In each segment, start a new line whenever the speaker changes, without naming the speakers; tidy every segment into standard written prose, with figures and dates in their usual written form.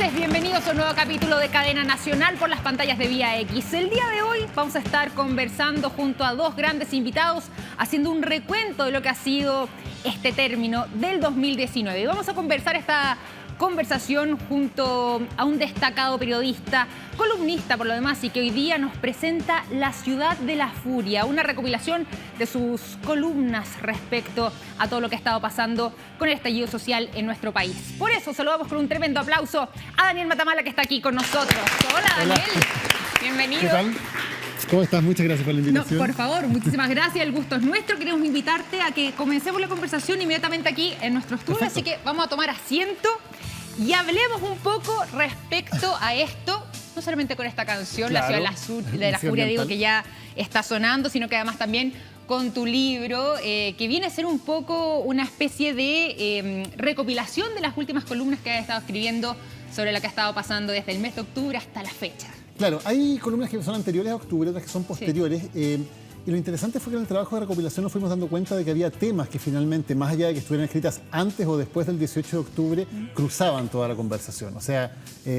tardes, bienvenidos a un nuevo capítulo de Cadena Nacional por las pantallas de Vía X. El día de hoy vamos a estar conversando junto a dos grandes invitados, haciendo un recuento de lo que ha sido este término del 2019. Y vamos a conversar esta conversación junto a un destacado periodista, columnista por lo demás, y que hoy día nos presenta La Ciudad de la Furia, una recopilación de sus columnas respecto a todo lo que ha estado pasando con el estallido social en nuestro país. Por eso saludamos con un tremendo aplauso a Daniel Matamala, que está aquí con nosotros. Hola, Daniel. Bienvenido.
¿Qué tal? ¿Cómo estás? Muchas gracias por la invitación.
No, por favor, muchísimas gracias. El gusto es nuestro. Queremos invitarte a que comencemos la conversación inmediatamente aquí en nuestro estudio. Perfecto. Así que vamos a tomar asiento y hablemos un poco respecto a esto, no solamente con esta canción, claro, La Ciudad de la Furia, digo, que ya está sonando, sino que además también con tu libro, que viene a ser un poco una especie de recopilación de las últimas columnas que has estado escribiendo sobre lo que ha estado pasando desde el mes de octubre hasta la fecha.
Claro, hay columnas que son anteriores a octubre, otras que son posteriores. Sí. Y lo interesante fue que en el trabajo de recopilación nos fuimos dando cuenta de que había temas que finalmente, más allá de que estuvieran escritas antes o después del 18 de octubre, cruzaban toda la conversación. O sea,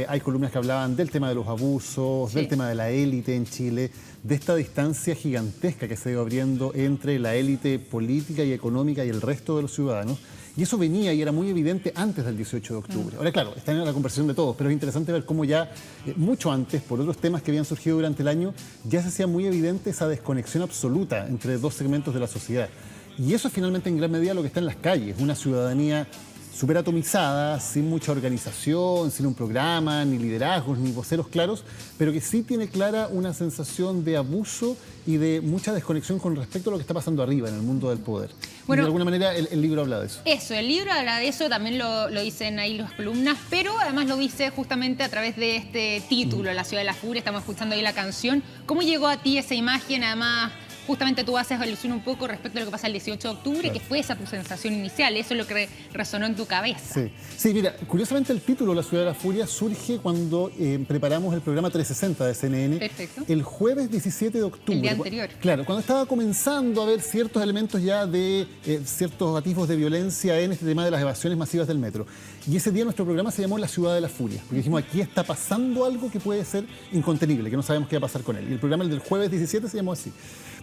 hay columnas que hablaban del tema de los abusos, del tema de la élite en Chile, de esta distancia gigantesca que se ha ido abriendo entre la élite política y económica y el resto de los ciudadanos. Y eso venía y era muy evidente antes del 18 de octubre. Ahora, claro, está en la conversación de todos, pero es interesante ver cómo ya, mucho antes, por otros temas que habían surgido durante el año, ya se hacía muy evidente esa desconexión absoluta entre dos segmentos de la sociedad. Y eso es finalmente en gran medida lo que está en las calles, una ciudadanía súper atomizada, sin mucha organización, sin un programa, ni liderazgos, ni voceros claros, pero que sí tiene clara una sensación de abuso y de mucha desconexión con respecto a lo que está pasando arriba en el mundo del poder. Bueno, y de alguna manera el libro habla de eso.
Eso, el libro habla de eso, también lo dicen ahí las columnas, pero además lo dice justamente a través de este título, La Ciudad de la Furia. Estamos escuchando ahí la canción. ¿Cómo llegó a ti esa imagen? Además, justamente tú haces alusión un poco respecto a lo que pasa el 18 de octubre, claro, que fue esa tu sensación inicial, eso es lo que resonó en tu cabeza.
Sí, mira, curiosamente el título La Ciudad de la Furia surge cuando preparamos el programa 360 de CNN.
Perfecto.
El jueves 17 de octubre.
El día anterior.
Claro, cuando estaba comenzando a ver ciertos elementos ya de ciertos atisbos de violencia en este tema de las evasiones masivas del metro. Y ese día nuestro programa se llamó La Ciudad de la Furia, porque dijimos, aquí está pasando algo que puede ser incontenible, que no sabemos qué va a pasar con él. Y el programa, el del jueves 17, se llamó así.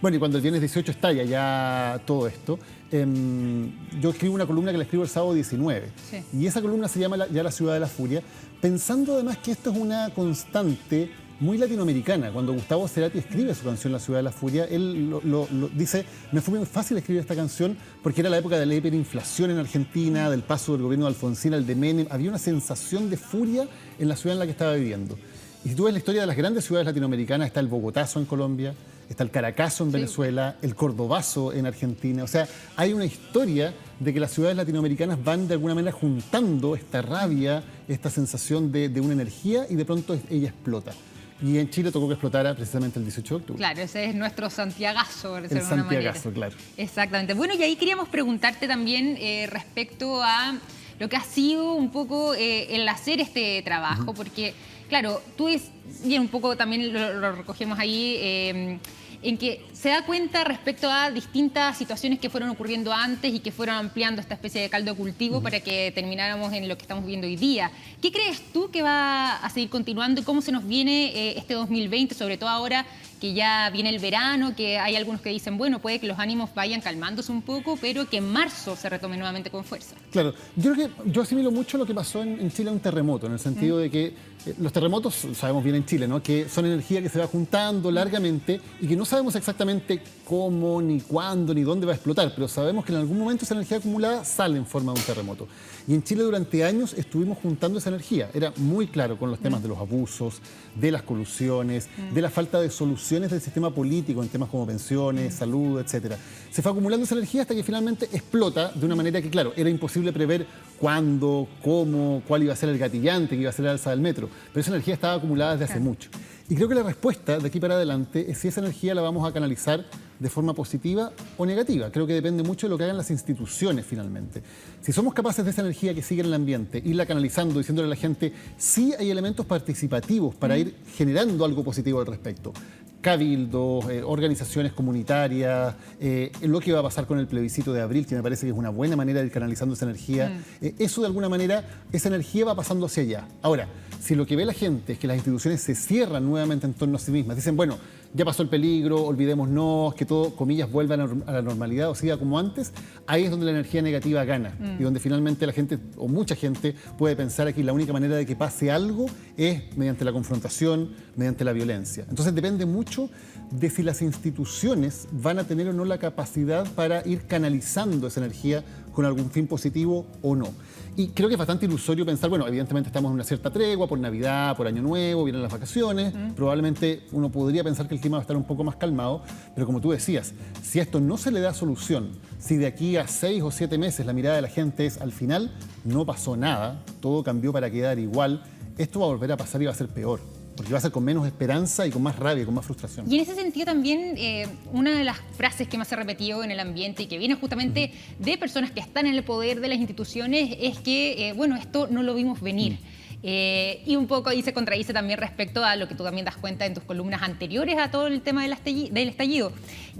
Bueno, y cuando el viernes 18 estalla ya todo esto, yo escribo una columna que la escribo el sábado 19. Sí. Y esa columna se llama ya La Ciudad de la Furia, pensando además que esto es una constante muy latinoamericana. Cuando Gustavo Cerati escribe su canción La Ciudad de la Furia, él dice, me fue muy fácil escribir esta canción porque era la época de la hiperinflación en Argentina, del paso del gobierno de Alfonsín al de Menem. Había una sensación de furia en la ciudad en la que estaba viviendo. Y si tú ves la historia de las grandes ciudades latinoamericanas, está el Bogotazo en Colombia, está el Caracazo en Venezuela, el Cordobazo en Argentina. O sea, hay una historia de que las ciudades latinoamericanas van de alguna manera juntando esta rabia, esta sensación de una energía, y de pronto ella explota. Y en Chile tocó que explotara precisamente el 18 de octubre.
Claro, ese es nuestro Santiagazo, por decirlo
de
alguna manera.
El Santiagazo, claro.
Exactamente. Bueno, y ahí queríamos preguntarte también respecto a lo que ha sido un poco el hacer este trabajo, porque, claro, tú y un poco también lo recogemos ahí, en que se da cuenta respecto a distintas situaciones que fueron ocurriendo antes y que fueron ampliando esta especie de caldo de cultivo para que termináramos en lo que estamos viendo hoy día. ¿Qué crees tú que va a seguir continuando y cómo se nos viene este 2020, sobre todo ahora que ya viene el verano, que hay algunos que dicen, bueno, puede que los ánimos vayan calmándose un poco, pero que en marzo se retome nuevamente con fuerza?
Claro, yo creo que yo asimilo mucho lo que pasó en Chile a un terremoto, en el sentido de que los terremotos, sabemos bien en Chile, ¿no?, que son energía que se va juntando largamente y que no sabemos exactamente cómo, ni cuándo, ni dónde va a explotar, pero sabemos que en algún momento esa energía acumulada sale en forma de un terremoto. Y en Chile durante años estuvimos juntando esa energía. Era muy claro con los temas de los abusos, de las colusiones, de la falta de soluciones del sistema político en temas como pensiones, salud, etc. Se fue acumulando esa energía hasta que finalmente explota de una manera que, claro, era imposible prever cuándo, cómo, cuál iba a ser el gatillante que iba a ser la alza del metro. Pero esa energía estaba acumulada desde hace mucho. Y creo que la respuesta de aquí para adelante es si esa energía la vamos a canalizar de forma positiva o negativa. Creo que depende mucho de lo que hagan las instituciones finalmente. Si somos capaces de esa energía que sigue en el ambiente, irla canalizando, diciéndole a la gente, sí hay elementos participativos para ir generando algo positivo al respecto. cabildos, organizaciones comunitarias, lo que va a pasar con el plebiscito de abril, que me parece que es una buena manera de ir canalizando esa energía. Eso de alguna manera, esa energía va pasando hacia allá. Ahora, si lo que ve la gente es que las instituciones se cierran nuevamente en torno a sí mismas, dicen, bueno, ya pasó el peligro, olvidémonos, que todo, comillas, vuelva a la normalidad o siga como antes, ahí es donde la energía negativa gana y donde finalmente la gente, o mucha gente, puede pensar que la única manera de que pase algo es mediante la confrontación, mediante la violencia. Entonces depende mucho de si las instituciones van a tener o no la capacidad para ir canalizando esa energía con algún fin positivo o no. Y creo que es bastante ilusorio pensar, bueno, evidentemente estamos en una cierta tregua por Navidad, por Año Nuevo, vienen las vacaciones, probablemente uno podría pensar que el clima va a estar un poco más calmado, pero como tú decías, si a esto no se le da solución, si de aquí a 6 o 7 meses la mirada de la gente es al final, no pasó nada, todo cambió para quedar igual, esto va a volver a pasar y va a ser peor. Porque va a ser con menos esperanza y con más rabia, con más frustración.
Y en ese sentido también, una de las frases que más se ha repetido en el ambiente y que viene justamente de personas que están en el poder de las instituciones es que, bueno, esto no lo vimos venir. Y un poco ahí se contradice también respecto a lo que tú también das cuenta en tus columnas anteriores a todo el tema del estallido.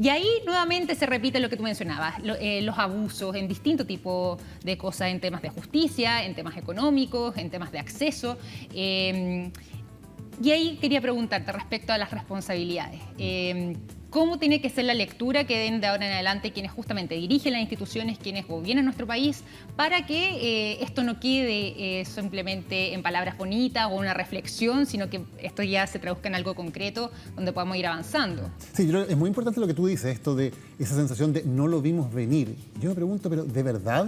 Y ahí nuevamente se repite lo que tú mencionabas, los abusos en distinto tipo de cosas, en temas de justicia, en temas económicos, en temas de acceso. Y ahí quería preguntarte respecto a las responsabilidades. ¿Cómo tiene que ser la lectura que den de ahora en adelante quienes justamente dirigen las instituciones, quienes gobiernan nuestro país, para que esto no quede simplemente en palabras bonitas o una reflexión, sino que esto ya se traduzca en algo concreto donde podamos ir avanzando?
Sí, yo creo que es muy importante lo que tú dices, esto de esa sensación de no lo vimos venir. Yo me pregunto, ¿pero de verdad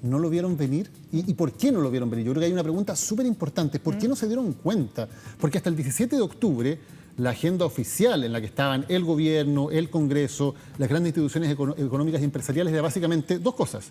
no lo vieron venir? ¿Y por qué no lo vieron venir? Yo creo que hay una pregunta súper importante. ¿Por qué no se dieron cuenta? Porque hasta el 17 de octubre, la agenda oficial en la que estaban el gobierno, el Congreso, las grandes instituciones económicas y empresariales era básicamente dos cosas.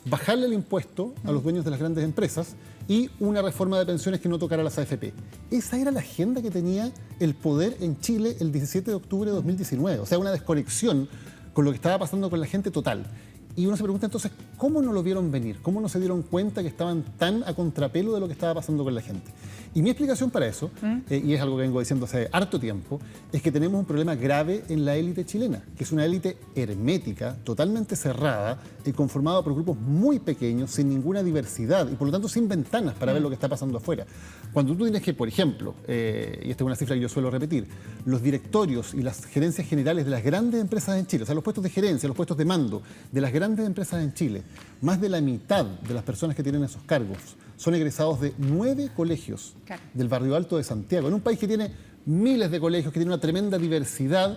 Bajarle el impuesto a los dueños de las grandes empresas y una reforma de pensiones que no tocara las AFP. Esa era la agenda que tenía el poder en Chile el 17 de octubre de 2019. O sea, una desconexión con lo que estaba pasando con la gente total. Y uno se pregunta entonces, ¿cómo no lo vieron venir? ¿Cómo no se dieron cuenta que estaban tan a contrapelo de lo que estaba pasando con la gente? Y mi explicación para eso, y es algo que vengo diciendo hace harto tiempo, es que tenemos un problema grave en la élite chilena, que es una élite hermética, totalmente cerrada y conformada por grupos muy pequeños, sin ninguna diversidad y por lo tanto sin ventanas para ver lo que está pasando afuera. Cuando tú tienes que, por ejemplo, y esta es una cifra que yo suelo repetir, los directorios y las gerencias generales de las grandes empresas en Chile, o sea, los puestos de gerencia, los puestos de mando de las grandes empresas en Chile, más de la mitad de las personas que tienen esos cargos son egresados de 9 colegios del Barrio Alto de Santiago. En un país que tiene miles de colegios, que tiene una tremenda diversidad,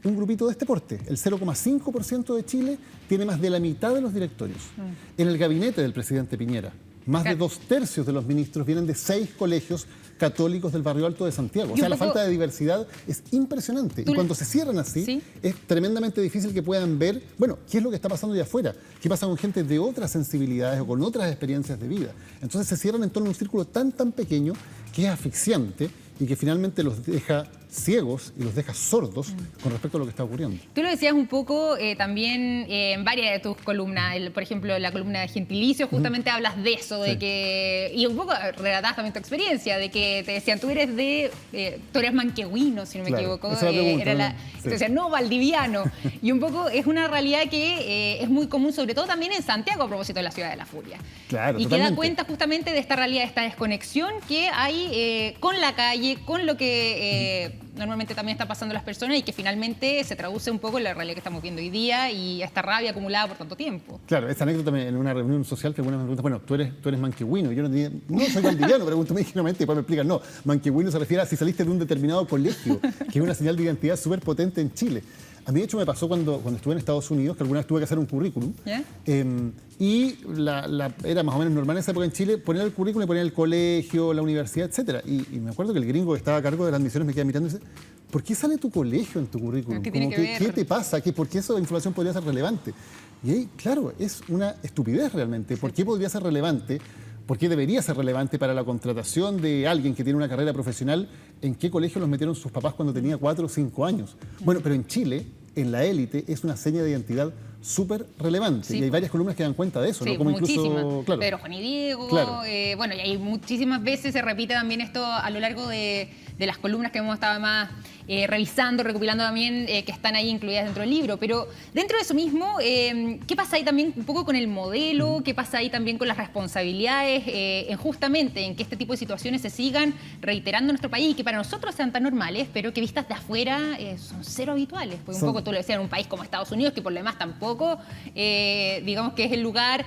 un grupito de este porte, el 0,5% de Chile, tiene más de la mitad de los directorios. En el gabinete del presidente Piñera, más de 2/3 de los ministros vienen de 6 colegios católicos del Barrio Alto de Santiago. O sea, la falta de diversidad es impresionante. Y cuando se cierran así, es tremendamente difícil que puedan ver, bueno, qué es lo que está pasando allá afuera, qué pasa con gente de otras sensibilidades o con otras experiencias de vida. Entonces se cierran en torno a un círculo tan pequeño que es asfixiante y que finalmente los deja ciegos y los deja sordos con respecto a lo que está ocurriendo.
Tú lo decías un poco también en varias de tus columnas, por ejemplo, la columna de Gentilicio, justamente hablas de eso, de que, y un poco relatabas también tu experiencia, de que te decían, tú eres manquehuino, si no me equivoco, te decían, no, valdiviano, y un poco es una realidad que es muy común, sobre todo también en Santiago, a propósito de la ciudad de la furia.
Claro,
y
totalmente.
que da cuenta justamente de esta realidad, de esta desconexión que hay con la calle, con lo que normalmente también está pasando a las personas y que finalmente se traduce un poco en la realidad que estamos viendo hoy día y esta rabia acumulada por tanto tiempo.
Claro, esta anécdota en una reunión social que algunas me preguntan, bueno, tú eres manquehuino. Yo no soy valdiviano, pregunto ingenuamente y después me explican, no, manquehuino se refiere a si saliste de un determinado colegio, que es una señal de identidad súper potente en Chile. A mí, de hecho, me pasó cuando estuve en Estados Unidos, que alguna vez tuve que hacer un currículum. Y era más o menos normal en esa época en Chile poner el currículum y poner el colegio, la universidad, etc. Y me acuerdo que el gringo que estaba a cargo de las admisiones me queda mirando y dice, ¿por qué sale tu colegio en tu currículum?
¿Qué tiene que ver?
¿Qué te pasa? ¿Por qué esa información podría ser relevante? Y ahí, claro, es una estupidez realmente. ¿Por qué podría ser relevante? ¿Por qué debería ser relevante para la contratación de alguien que tiene una carrera profesional? ¿En qué colegio los metieron sus papás cuando tenía 4 o 5 años? Bueno, pero en Chile, en la élite, es una seña de identidad súper relevante. Sí. Y hay varias columnas que dan cuenta de eso,
sí,
¿no? Como
muchísimas.
Incluso, claro.
Pedro, Juan y Diego.
Claro.
Bueno, y hay muchísimas veces se repite también esto a lo largo de de las columnas que hemos estado más revisando, recopilando también, que están ahí incluidas dentro del libro. Pero dentro de eso mismo, ¿qué pasa ahí también un poco con el modelo? ¿Qué pasa ahí también con las responsabilidades justamente en que este tipo de situaciones se sigan reiterando en nuestro país y que para nosotros sean tan normales, pero que vistas de afuera son cero habituales? Porque un poco tú lo decías, en un país como Estados Unidos, que por lo demás tampoco, digamos que es el lugar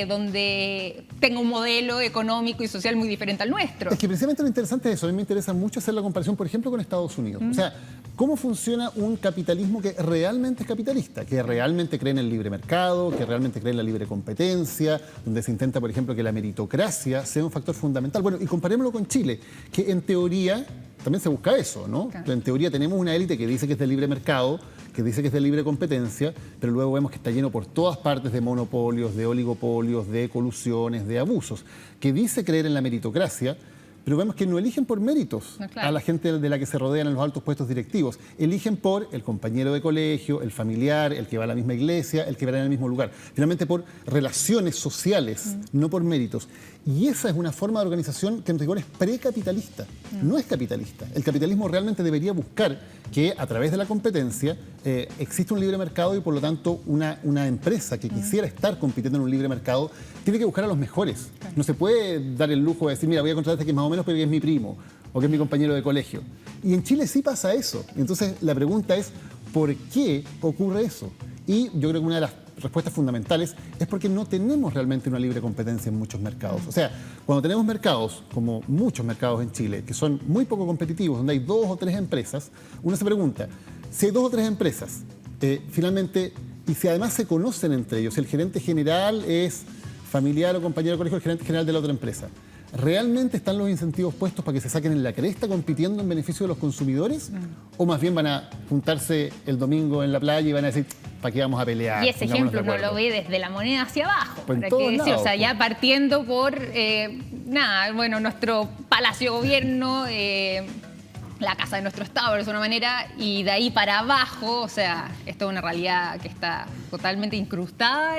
donde tenga un modelo económico y social muy diferente al nuestro.
Es que precisamente lo interesante es eso. A mí me interesa mucho hacer la comparación, por ejemplo, con Estados Unidos. O sea, ¿cómo funciona un capitalismo que realmente es capitalista? Que realmente cree en el libre mercado, que realmente cree en la libre competencia, donde se intenta, por ejemplo, que la meritocracia sea un factor fundamental. Bueno, y comparémoslo con Chile, que en teoría también se busca eso, ¿no? Claro. En teoría tenemos una élite que dice que es de libre mercado, que dice que es de libre competencia, pero luego vemos que está lleno por todas partes de monopolios, de oligopolios, de colusiones, de abusos, que dice creer en la meritocracia, pero vemos que no eligen por méritos a la gente de la que se rodean en los altos puestos directivos. Eligen por el compañero de colegio, el familiar, el que va a la misma iglesia, el que va en el mismo lugar. Finalmente por relaciones sociales, no por méritos. Y esa es una forma de organización que en rigor es precapitalista, no es capitalista. El capitalismo realmente debería buscar que a través de la competencia existe un libre mercado y por lo tanto una empresa que quisiera estar compitiendo en un libre mercado tiene que buscar a los mejores. No se puede dar el lujo de decir, mira, voy a contratar a este que es más o menos pero que es mi primo o que es mi compañero de colegio. Y en Chile sí pasa eso. Entonces la pregunta es, ¿por qué ocurre eso? Y yo creo que una de las respuestas fundamentales es porque no tenemos realmente una libre competencia en muchos mercados. O sea, cuando tenemos mercados, como muchos mercados en Chile, que son muy poco competitivos, donde hay 2 o 3 empresas, uno se pregunta, si hay 2 o 3 empresas, finalmente, y si además se conocen entre ellos, el gerente general es familiar o compañero de colegio del gerente general de la otra empresa, ¿realmente están los incentivos puestos para que se saquen en la cresta compitiendo en beneficio de los consumidores? ¿O más bien van a juntarse el domingo en la playa y van a decir, ¿para qué vamos a pelear?
Y ese ejemplo uno lo ve desde la moneda hacia abajo.
Pues
para que decir, o sea, ya partiendo por, nuestro palacio de gobierno, la casa de nuestro Estado, de alguna manera, y de ahí para abajo, o sea, esto es una realidad que está totalmente incrustada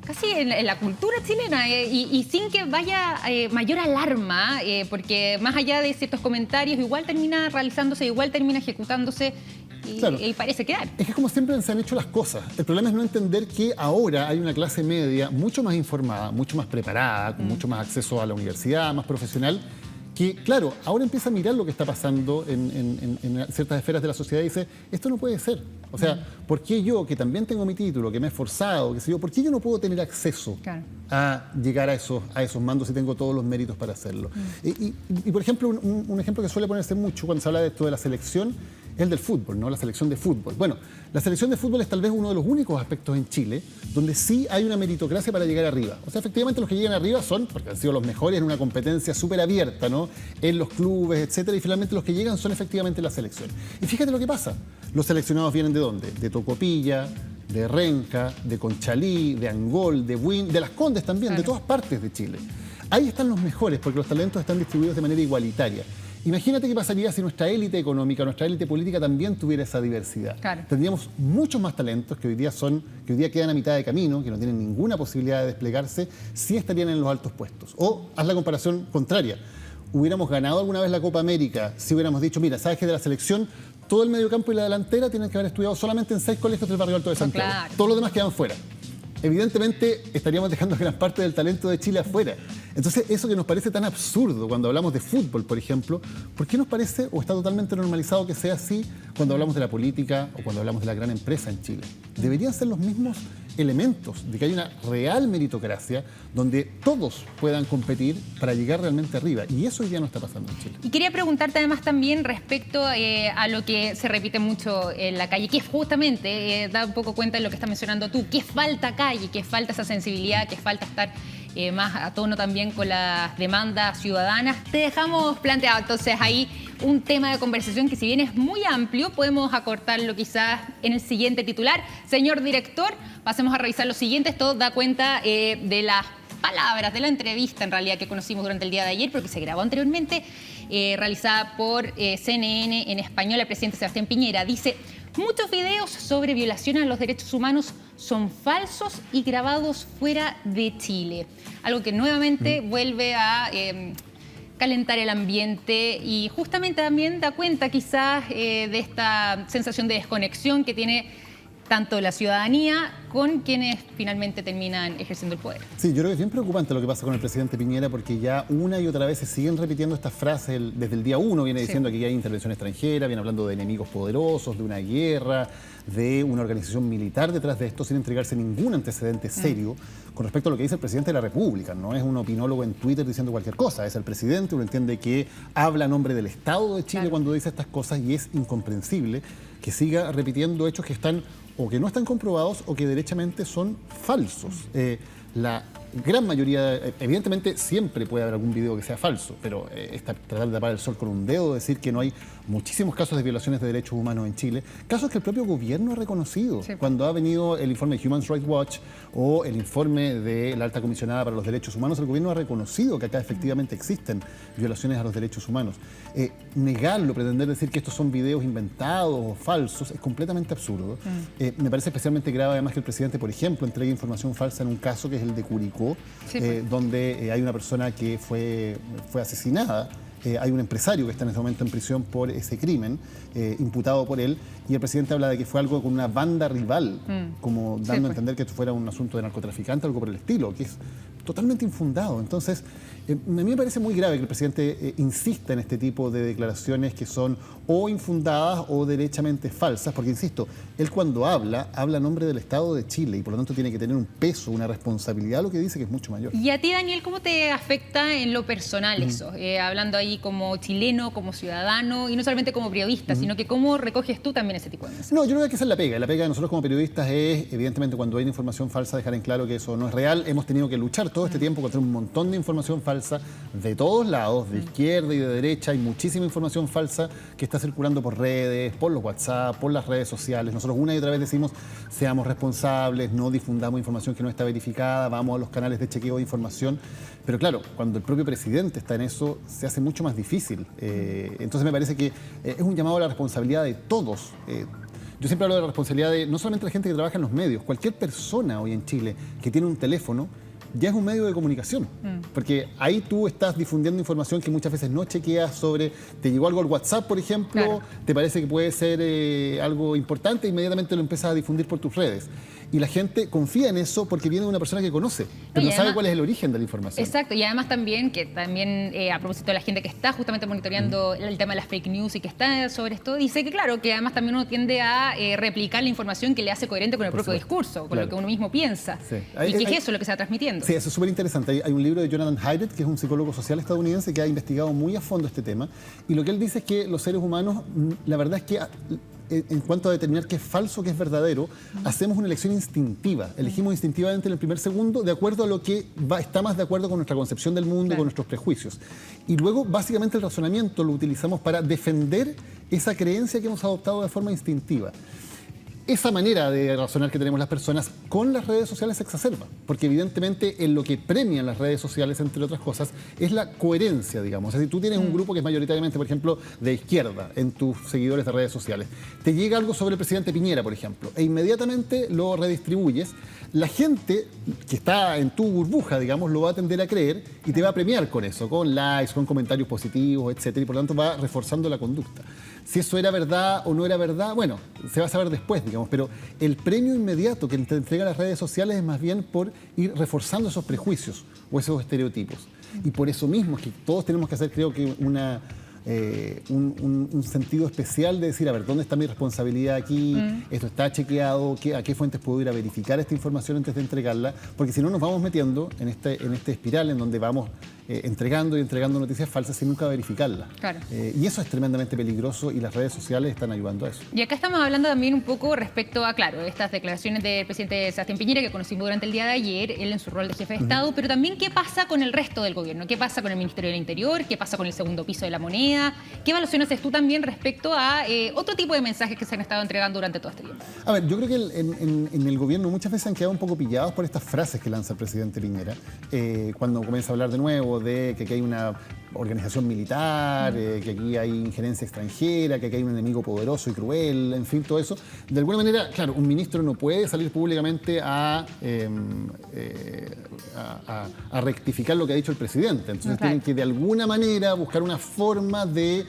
casi en la cultura chilena y sin que vaya mayor alarma, porque más allá de ciertos comentarios, igual termina realizándose, igual termina ejecutándose y parece quedar.
Es que como siempre se han hecho las cosas. El problema es no entender que ahora hay una clase media mucho más informada, mucho más preparada, con mucho más acceso a la universidad, más profesional, que, claro, ahora empieza a mirar lo que está pasando en ciertas esferas de la sociedad y dice, esto no puede ser. O sea, ¿por qué yo, que también tengo mi título, que me he esforzado, qué sé yo, por qué yo no puedo tener acceso a llegar a esos mandos si tengo todos los méritos para hacerlo? Y por ejemplo, un ejemplo que suele ponerse mucho cuando se habla de esto de la selección es el del fútbol, ¿no? La selección de fútbol. Bueno, la selección de fútbol es tal vez uno de los únicos aspectos en Chile donde sí hay una meritocracia para llegar arriba. O sea, efectivamente los que llegan arriba son, porque han sido los mejores en una competencia súper abierta, ¿no? En los clubes, etcétera, y finalmente los que llegan son efectivamente la selección. Y fíjate lo que pasa. Los seleccionados vienen ¿de dónde? De Tocopilla, de Renca, de Conchalí, de Angol, de Buin, de Las Condes también, de todas partes de Chile. Ahí están los mejores porque los talentos están distribuidos de manera igualitaria. Imagínate qué pasaría si nuestra élite económica, nuestra élite política también tuviera esa diversidad. Claro. Tendríamos muchos más talentos que hoy día quedan a mitad de camino, que no tienen ninguna posibilidad de desplegarse, si estarían en los altos puestos. O haz la comparación contraria. ¿Hubiéramos ganado alguna vez la Copa América si hubiéramos dicho, mira, sabes que de la selección todo el mediocampo y la delantera tienen que haber estudiado solamente en 6 colegios del barrio Alto de Santiago? Claro. Todos los demás quedan fuera. Evidentemente estaríamos dejando gran parte del talento de Chile afuera. Entonces, eso que nos parece tan absurdo cuando hablamos de fútbol, por ejemplo, ¿por qué nos parece o está totalmente normalizado que sea así cuando hablamos de la política o cuando hablamos de la gran empresa en Chile? Deberían ser los mismos elementos de que hay una real meritocracia donde todos puedan competir para llegar realmente arriba. Y eso hoy día no está pasando en Chile.
Y quería preguntarte además también respecto a lo que se repite mucho en la calle, que es justamente, da un poco cuenta de lo que estás mencionando tú, que falta calle, que falta esa sensibilidad, que falta estar más a tono también con las demandas ciudadanas. Te dejamos planteado entonces ahí un tema de conversación que si bien es muy amplio, podemos acortarlo quizás en el siguiente titular. Señor director, pasemos a revisar lo siguiente. Esto da cuenta de las palabras, de la entrevista en realidad que conocimos durante el día de ayer, porque se grabó anteriormente, realizada por CNN en español. El presidente Sebastián Piñera dice: muchos videos sobre violación a los derechos humanos son falsos y grabados fuera de Chile. Algo que nuevamente vuelve a calentar el ambiente y justamente también da cuenta quizás de esta sensación de desconexión que tiene tanto la ciudadanía con quienes finalmente terminan ejerciendo el poder.
Sí, yo creo que es bien preocupante lo que pasa con el presidente Piñera porque ya una y otra vez se siguen repitiendo estas frases. Desde el día uno viene diciendo que hay intervención extranjera, viene hablando de enemigos poderosos, de una guerra, de una organización militar detrás de esto sin entregarse ningún antecedente serio con respecto a lo que dice el presidente de la República. No es un opinólogo en Twitter diciendo cualquier cosa, es el presidente, uno entiende que habla a nombre del Estado de Chile cuando dice estas cosas y es incomprensible que siga repitiendo hechos que están o que no están comprobados o que derechamente son falsos. La gran mayoría, evidentemente siempre puede haber algún video que sea falso, pero tratar de tapar el sol con un dedo, decir que no hay muchísimos casos de violaciones de derechos humanos en Chile, casos que el propio gobierno ha reconocido. Sí. Cuando ha venido el informe de Human Rights Watch o el informe de la Alta Comisionada para los Derechos Humanos, el gobierno ha reconocido que acá efectivamente existen violaciones a los derechos humanos. Negarlo, pretender decir que estos son videos inventados o falsos, es completamente absurdo. Me parece especialmente grave además que el presidente, por ejemplo, entregue información falsa en un caso que es el de Curicó, donde hay una persona que fue asesinada. Hay un empresario que está en este momento en prisión por ese crimen, imputado por él, y el presidente habla de que fue algo con una banda rival, como dando a entender que esto fuera un asunto de narcotraficante, algo por el estilo, que es totalmente infundado. Entonces, a mí me parece muy grave que el presidente insista en este tipo de declaraciones que son o infundadas o derechamente falsas, porque, insisto, él cuando habla a nombre del Estado de Chile y por lo tanto tiene que tener un peso, una responsabilidad, lo que dice que es mucho mayor.
Y a ti, Daniel, ¿cómo te afecta en lo personal eso? Hablando ahí como chileno, como ciudadano y no solamente como periodista, sino que cómo recoges tú también ese tipo de mensajes.
No, yo creo que esa es la pega. La pega de nosotros como periodistas es, evidentemente, cuando hay información falsa, dejar en claro que eso no es real. Hemos tenido que luchar todo este tiempo contra un montón de información falsa de todos lados, de izquierda y de derecha. Hay muchísima información falsa que está circulando por redes, por los WhatsApp, por las redes sociales. Nosotros una y otra vez decimos, seamos responsables, no difundamos información que no está verificada, vamos a los canales de chequeo de información. Pero claro, cuando el propio presidente está en eso, se hace mucho más difícil. Entonces me parece que es un llamado a la responsabilidad de todos. Yo siempre hablo de la responsabilidad de no solamente la gente que trabaja en los medios, cualquier persona hoy en Chile que tiene un teléfono ya es un medio de comunicación, porque ahí tú estás difundiendo información que muchas veces no chequeas sobre, te llegó algo al WhatsApp, por ejemplo, te parece que puede ser algo importante, inmediatamente lo empiezas a difundir por tus redes. Y la gente confía en eso porque viene de una persona que conoce, pero no sabe cuál es el origen de la información.
Exacto, y además también, a propósito de la gente que está justamente monitoreando el tema de las fake news y que está sobre esto, dice que claro, que además también uno tiende a replicar la información que le hace coherente con el propio discurso, con lo que uno mismo piensa. Sí. Y que es eso lo que se va transmitiendo.
Sí, eso es súper interesante. Hay un libro de Jonathan Haidt, que es un psicólogo social estadounidense que ha investigado muy a fondo este tema, y lo que él dice es que los seres humanos, la verdad es que en cuanto a determinar qué es falso, qué es verdadero, hacemos una elección instintiva. Elegimos instintivamente en el primer segundo de acuerdo a lo que está más de acuerdo con nuestra concepción del mundo y con nuestros prejuicios. Y luego, básicamente, el razonamiento lo utilizamos para defender esa creencia que hemos adoptado de forma instintiva. Esa manera de razonar que tenemos las personas con las redes sociales se exacerba, porque evidentemente en lo que premian las redes sociales, entre otras cosas, es la coherencia, digamos. Es decir, tú tienes un grupo que es mayoritariamente, por ejemplo, de izquierda en tus seguidores de redes sociales. Te llega algo sobre el presidente Piñera, por ejemplo, e inmediatamente lo redistribuyes. La gente que está en tu burbuja, digamos, lo va a tender a creer y te va a premiar con eso, con likes, con comentarios positivos, etcétera, y por lo tanto va reforzando la conducta. Si eso era verdad o no era verdad, bueno, se va a saber después, digamos, pero el premio inmediato que te entregan las redes sociales es más bien por ir reforzando esos prejuicios o esos estereotipos. Y por eso mismo es que todos tenemos que hacer, creo que, un sentido especial de decir, a ver, ¿dónde está mi responsabilidad aquí? ¿Esto está chequeado? ¿A qué fuentes puedo ir a verificar esta información antes de entregarla? Porque si no nos vamos metiendo en este espiral en donde vamos entregando y entregando noticias falsas sin nunca verificarlas. Claro. Y eso es tremendamente peligroso y las redes sociales están ayudando a eso.
Y acá estamos hablando también un poco respecto a, claro, estas declaraciones del presidente Sebastián Piñera que conocimos durante el día de ayer, él en su rol de jefe de Estado, pero también qué pasa con el resto del gobierno, qué pasa con el Ministerio del Interior, qué pasa con el segundo piso de la moneda, qué evaluación haces tú también respecto a otro tipo de mensajes que se han estado entregando durante todo este tiempo.
A ver, yo creo que en el gobierno muchas veces han quedado un poco pillados por estas frases que lanza el presidente Piñera, cuando comienza a hablar de nuevo planteamientos de que aquí hay una organización militar, que aquí hay injerencia extranjera, que aquí hay un enemigo poderoso y cruel, en fin, todo eso. De alguna manera, claro, un ministro no puede salir públicamente a rectificar lo que ha dicho el presidente. Entonces tienen que de alguna manera buscar una forma de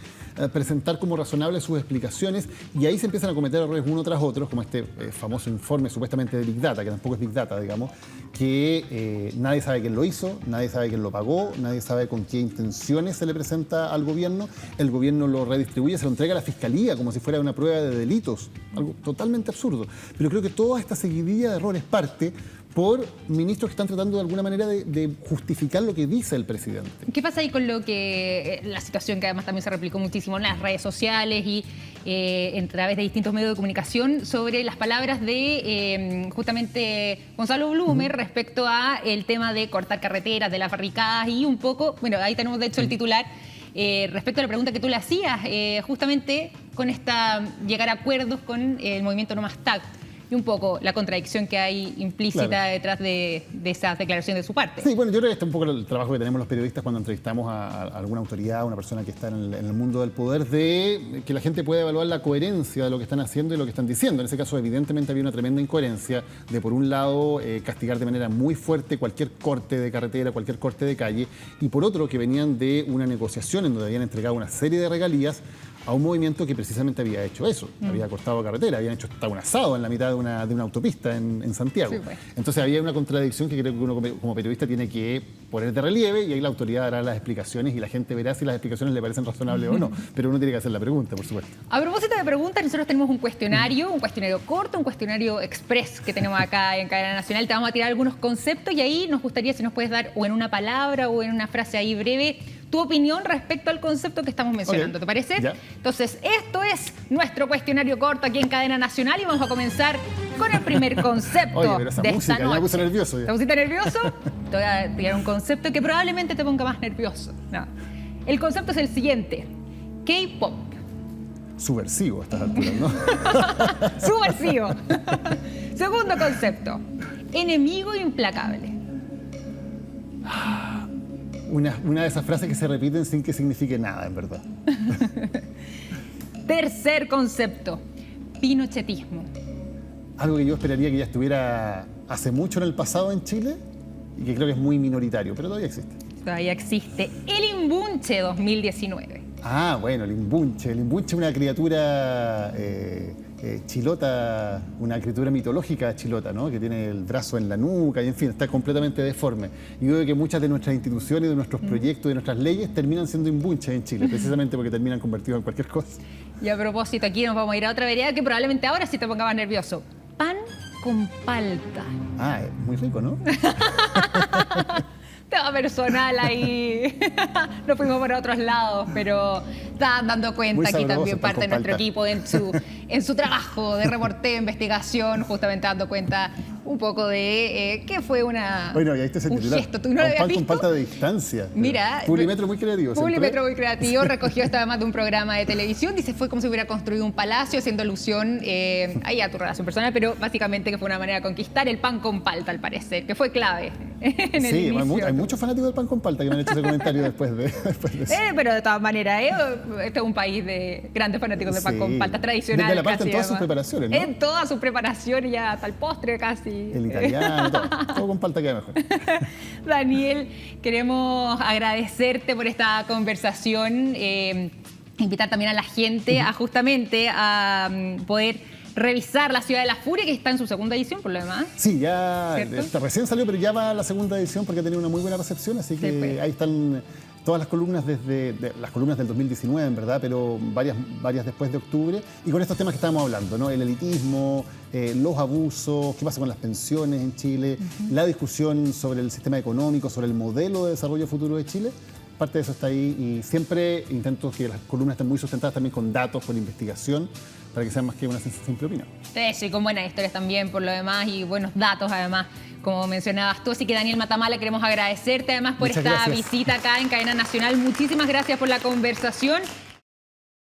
presentar como razonables sus explicaciones, y ahí se empiezan a cometer errores uno tras otro, como este famoso informe supuestamente de Big Data, que tampoco es Big Data, digamos, que nadie sabe quién lo hizo, nadie sabe quién lo pagó, nadie sabe con qué intenciones se le presenta al gobierno, el gobierno lo redistribuye, se lo entrega a la fiscalía como si fuera una prueba de delitos, algo totalmente absurdo. Pero creo que toda esta seguidilla de errores parte por ministros que están tratando de alguna manera de justificar lo que dice el presidente.
¿Qué pasa ahí con lo que la situación que además también se replicó muchísimo en las redes sociales y a través de distintos medios de comunicación sobre las palabras de justamente Gonzalo Blumer respecto a el tema de cortar carreteras, de las barricadas y un poco, bueno, ahí tenemos de hecho el titular, respecto a la pregunta que tú le hacías, justamente con llegar a acuerdos con el movimiento No Más TAC. Y un poco la contradicción que hay implícita detrás de esas declaraciones de su parte.
Sí, bueno, yo creo que este es un poco el trabajo que tenemos los periodistas cuando entrevistamos a alguna autoridad, a una persona que está en el mundo del poder, de que la gente pueda evaluar la coherencia de lo que están haciendo y lo que están diciendo. En ese caso, evidentemente, había una tremenda incoherencia de, por un lado, castigar de manera muy fuerte cualquier corte de carretera, cualquier corte de calle, y por otro, que venían de una negociación en donde habían entregado una serie de regalías a un movimiento que precisamente había hecho eso, había cortado carretera, habían hecho hasta un asado en la mitad de una autopista en Santiago. Sí, pues. Entonces había una contradicción que creo que uno como periodista tiene que poner de relieve, y ahí la autoridad dará las explicaciones y la gente verá si las explicaciones le parecen razonables o no, pero uno tiene que hacer la pregunta, por supuesto.
A propósito de preguntas, nosotros tenemos un cuestionario corto, un cuestionario express que tenemos acá en Cadena Nacional. Te vamos a tirar algunos conceptos y ahí nos gustaría si nos puedes dar o en una palabra o en una frase ahí breve tu opinión respecto al concepto que estamos mencionando. ¿Te parece?
Ya.
Entonces, esto es nuestro cuestionario corto aquí en Cadena Nacional y vamos a comenzar con el primer concepto.
Oye, pero esa
de
música,
esta noche.
ya me puse nervioso. Ya.
¿Te pusiste nervioso? Te voy a tirar un concepto que probablemente te ponga más nervioso. No. El concepto es el siguiente. K-pop.
Subversivo a estas alturas, ¿no?
Subversivo. Segundo concepto. Enemigo implacable.
Una de esas frases que se repiten sin que signifique nada, en verdad.
Tercer concepto, pinochetismo.
Algo que yo esperaría que ya estuviera hace mucho en el pasado en Chile y que creo que es muy minoritario, pero todavía existe.
Todavía existe. El Imbunche 2019.
Ah, bueno, el Imbunche. El Imbunche es una criatura chilota, una criatura mitológica chilota, ¿no? Que tiene el brazo en la nuca y, en fin, está completamente deforme. Y yo creo que muchas de nuestras instituciones, de nuestros proyectos, de nuestras leyes terminan siendo imbunches en Chile, precisamente porque terminan convertidos en cualquier cosa.
Y a propósito, aquí nos vamos a ir a otra vereda que probablemente ahora sí te ponga más nervioso. Pan con palta.
Ah, es muy rico, ¿no?
Tema personal ahí. Nos fuimos para otros lados, pero estaban dando cuenta aquí también parte de nuestro equipo en su trabajo de reporteo, investigación, justamente dando cuenta un poco de que fue un gesto. ¿Tú no lo habías visto?
Con falta de distancia.
Mira.
Publimetro muy creativo.
Publimetro muy creativo. Recogió esto además de un programa de televisión. Dice, fue como si hubiera construido un palacio, haciendo alusión ahí a tu relación personal, pero básicamente que fue una manera de conquistar el pan con palta, al parecer, que fue clave en el inicio.
Hay muchos fanáticos del pan con palta que me han hecho ese comentario después de eso.
Pero de todas maneras, este es un país de grandes fanáticos de pan con palta tradicional.
Desde la palta en todas sus preparaciones, ¿no?
En todas sus preparaciones, ya hasta el postre casi.
El italiano, todo con palta queda mejor.
Daniel, queremos agradecerte por esta conversación, invitar también a la gente a justamente a poder revisar La Ciudad de la Furia, que está en su segunda edición, por lo demás.
Sí, ya recién salió, pero ya va a la segunda edición porque ha tenido una muy buena recepción, así que pues ahí están todas las columnas las columnas del 2019, en verdad, pero varias después de octubre, y con estos temas que estábamos hablando, ¿no? El elitismo, los abusos, qué pasa con las pensiones en Chile, la discusión sobre el sistema económico, sobre el modelo de desarrollo futuro de Chile. Parte de eso está ahí, y siempre intento que las columnas estén muy sustentadas también con datos, con investigación, para que sean más que una simple opinión.
Eso, y con buenas historias también por lo demás, y buenos datos además, como mencionabas tú. Así que, Daniel Matamala, queremos agradecerte además por esta visita acá en Cadena Nacional. Muchísimas gracias por la conversación.